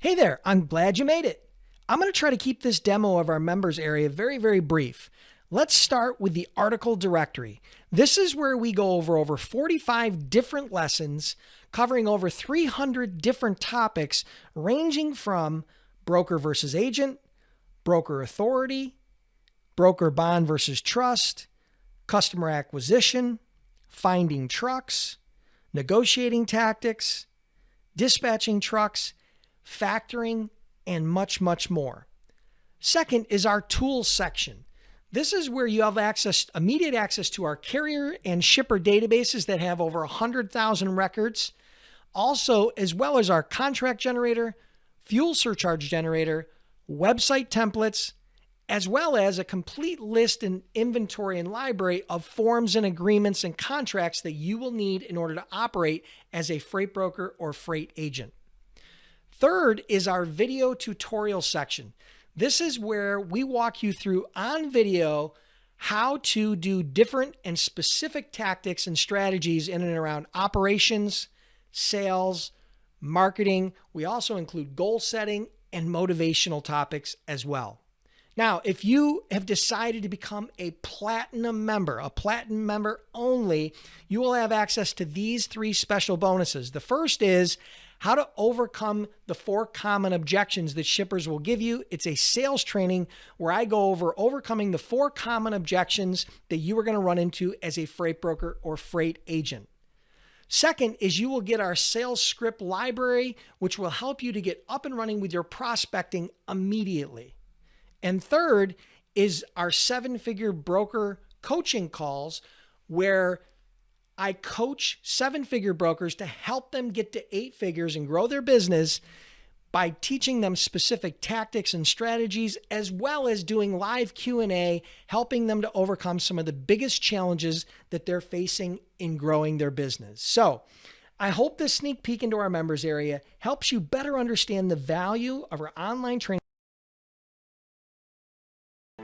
Hey there, I'm glad you made it. I'm going to try to keep this demo of our members area very, very brief. Let's start with the article directory. This is where we go over 45 different lessons covering over 300 different topics ranging from broker versus agent, broker authority, broker bond versus trust, customer acquisition, finding trucks, negotiating tactics, dispatching trucks, factoring, and much, much more. Second is our tools section. This is where you have immediate access to our carrier and shipper databases that have over 100,000 records. Also, as well as our contract generator, fuel surcharge generator, website templates, as well as a complete list and inventory and library of forms and agreements and contracts that you will need in order to operate as a freight broker or freight agent. Third is our video tutorial section. This is where we walk you through on video how to do different and specific tactics and strategies in and around operations, sales, marketing. We also include goal setting and motivational topics as well. Now, if you have decided to become a platinum member only, you will have access to these 3 special bonuses. The first is how to overcome the 4 common objections that shippers will give you. It's a sales training where I go over overcoming the 4 common objections that you are going to run into as a freight broker or freight agent. Second is you will get our sales script library, which will help you to get up and running with your prospecting immediately. And third is our 7-figure broker coaching calls, where I coach 7-figure brokers to help them get to 8 figures and grow their business by teaching them specific tactics and strategies, as well as doing live Q&A, helping them to overcome some of the biggest challenges that they're facing in growing their business. So I hope this sneak peek into our members area helps you better understand the value of our online training.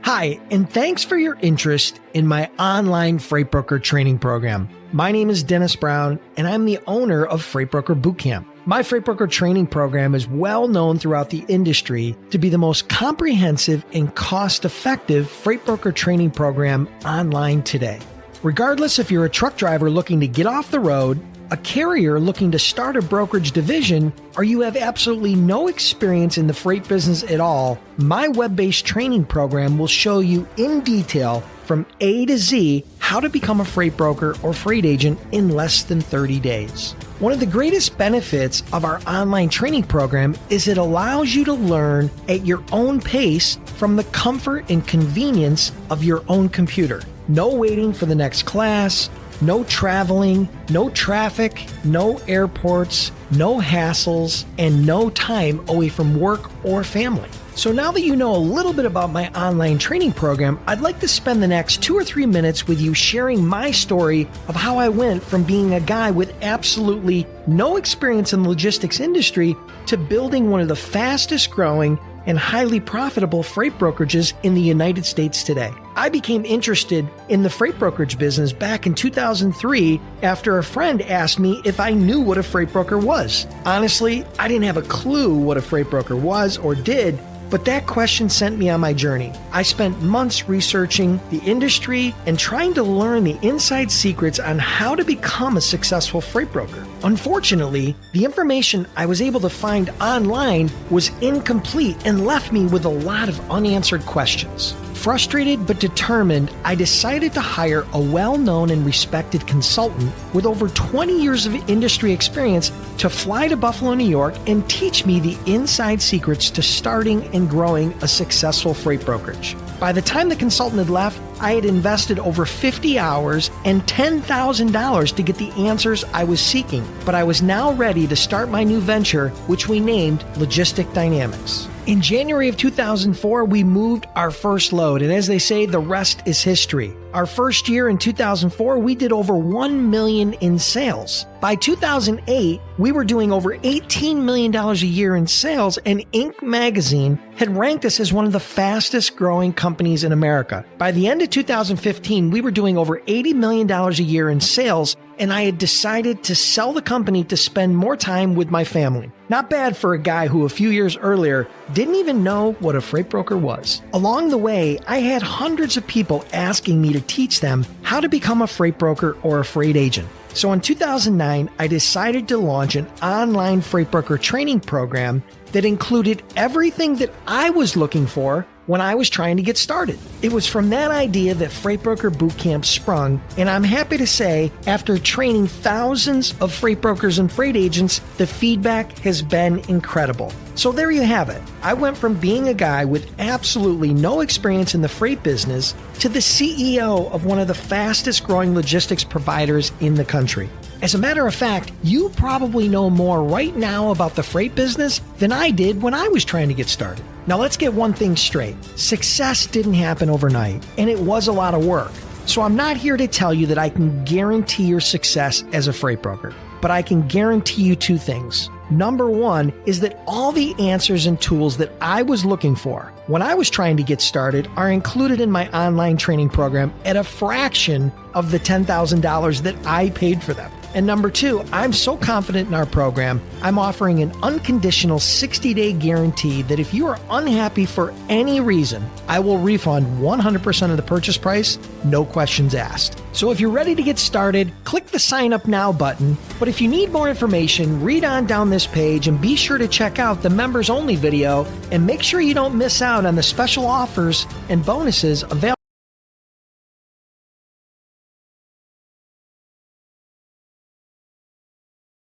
Hi, and thanks for your interest in my online freight broker training program. My name is Dennis Brown, and I'm the owner of Freight Broker Bootcamp. My freight broker training program is well known throughout the industry to be the most comprehensive and cost-effective freight broker training program online today. Regardless if you're a truck driver looking to get off the road, a carrier looking to start a brokerage division, or you have absolutely no experience in the freight business at all, my web-based training program will show you in detail from A to Z how to become a freight broker or freight agent in less than 30 days. One of the greatest benefits of our online training program is it allows you to learn at your own pace from the comfort and convenience of your own computer. No waiting for the next class, no traveling, no traffic, no airports, no hassles, and no time away from work or family. So now that you know a little bit about my online training program, I'd like to spend the next 2 or 3 minutes with you sharing my story of how I went from being a guy with absolutely no experience in the logistics industry to building one of the fastest growing and highly profitable freight brokerages in the United States today. I became interested in the freight brokerage business back in 2003 after a friend asked me if I knew what a freight broker was. Honestly, I didn't have a clue what a freight broker was or did, but that question sent me on my journey. I spent months researching the industry and trying to learn the inside secrets on how to become a successful freight broker. Unfortunately, the information I was able to find online was incomplete and left me with a lot of unanswered questions. Frustrated but determined, I decided to hire a well-known and respected consultant with over 20 years of industry experience to fly to Buffalo, New York and teach me the inside secrets to starting and growing a successful freight brokerage. By the time the consultant had left, I had invested over 50 hours and $10,000 to get the answers I was seeking, but I was now ready to start my new venture, which we named Logistic Dynamics. In January of 2004, we moved our first load, and as they say, the rest is history. Our first year in 2004, we did over $1 million in sales. By 2008, we were doing over $18 million a year in sales, and Inc. magazine had ranked us as one of the fastest growing companies in America. By the end of of 2015, we were doing over $80 million a year in sales, and I had decided to sell the company to spend more time with my family. Not bad for a guy who a few years earlier didn't even know what a freight broker was. Along the way, I had hundreds of people asking me to teach them how to become a freight broker or a freight agent. So in 2009, I decided to launch an online freight broker training program that included everything that I was looking for when I was trying to get started. It was from that idea that Freight Broker Bootcamp sprung, and I'm happy to say, after training thousands of freight brokers and freight agents, the feedback has been incredible. So there you have it. I went from being a guy with absolutely no experience in the freight business to the CEO of one of the fastest growing logistics providers in the country. As a matter of fact, you probably know more right now about the freight business than I did when I was trying to get started. Now let's get one thing straight. Success didn't happen overnight, and it was a lot of work. So I'm not here to tell you that I can guarantee your success as a freight broker, but I can guarantee you two things. Number one is that all the answers and tools that I was looking for when I was trying to get started are included in my online training program at a fraction of the $10,000 that I paid for them. And number two, I'm so confident in our program, I'm offering an unconditional 60-day guarantee that if you are unhappy for any reason, I will refund 100% of the purchase price, no questions asked. So if you're ready to get started, click the sign up now button. But if you need more information, read on down this page and be sure to check out the members only video and make sure you don't miss out on the special offers and bonuses available